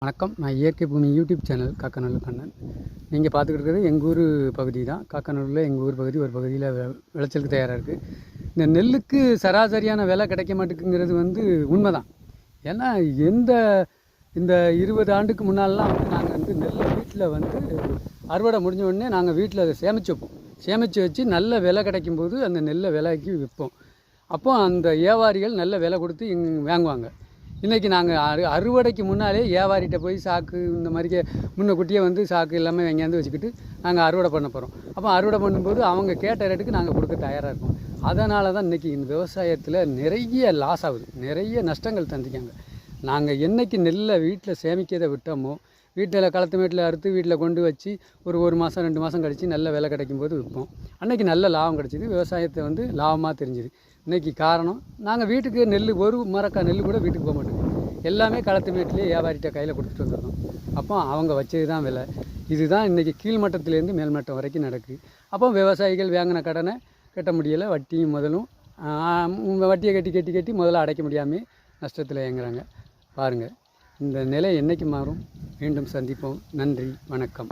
வணக்கம். நான் இயற்கை பூமி யூடியூப் சேனல் காக்கநல்லூர் கண்ணன். நீங்கள் பார்த்துக்கிட்டு இருக்கிறது எங்கள் ஊர் பகுதி தான். காக்கநல்லூரில் எங்கள் ஊர் பகுதி ஒரு பகுதியில் விளைச்சலுக்கு தயாராக இருக்குது. இந்த நெல்லுக்கு சராசரியான விலை கிடைக்க மாட்டேங்குங்கிறது உண்மை தான். ஏன்னா இந்த 20 ஆண்டுக்கு முன்னாலெலாம் நாங்கள் நெல்லை வீட்டில் அறுவடை முடிஞ்ச உடனே நாங்கள் வீட்டில் அதை சேமித்து வைப்போம். சேமித்து வச்சு நல்ல விலை கிடைக்கும்போது அந்த நெல்லை விலைக்கு விற்போம். அப்போ அந்த வியாபாரிகள் நல்ல விலை கொடுத்து வாங்குவாங்க. இன்றைக்கி நாங்கள் அறுவடைக்கு முன்னாலே வியாபாரிகிட்ட போய் சாக்கு இந்த மாதிரி முன்னக்கூட்டியே சாக்கு எல்லாமே வாங்கியாந்து வச்சுக்கிட்டு நாங்கள் அறுவடை பண்ண போகிறோம். அப்போ அறுவடை பண்ணும்போது அவங்க கேட்ட ரேட்டுக்கு நாங்கள் கொடுக்க தயாராக இருக்கோம். அதனால தான் இன்றைக்கி இந்த விவசாயத்தில் நிறைய லாஸ் ஆகுது, நிறைய நஷ்டங்கள் தந்திக்காங்க. நாங்கள் என்றைக்கு நெல்லை வீட்டில் சேமிக்கிறதை விட்டோமோ, வீட்டில் களத்து மேட்டில் அறுத்து வீட்டில் கொண்டு வச்சு ஒரு மாதம் 2 மாதம் கழித்து நல்ல விலை கிடைக்கும்போது விற்போம். அன்றைக்கி நல்ல லாபம் கிடச்சிது, விவசாயத்தை லாபமாக தெரிஞ்சுது. இன்றைக்கி காரணம் நாங்கள் வீட்டுக்கு நெல் ஒரு மரக்காய் நெல் கூட வீட்டுக்கு போக மாட்டோம். எல்லாமே களத்து மேட்டிலே வியாபாரிகிட்ட கையில் கொடுத்துட்டு வந்துடுறோம். அப்போ அவங்க வச்சது தான் விலை. இதுதான் இன்றைக்கி கீழ்மட்டத்துலேருந்து மேல்மட்டம் வரைக்கும் நடக்குது. அப்போ விவசாயிகள் வாங்கின கடனை கட்ட முடியலை, வட்டியும் முதலும் வட்டியை கட்டி முதல்ல அடைக்க முடியாமல் நஷ்டத்தில் இயங்குறாங்க. பாருங்கள், இந்த நிலை என்றைக்கு மாறும்? மீண்டும் சந்திப்போம். நன்றி, வணக்கம்.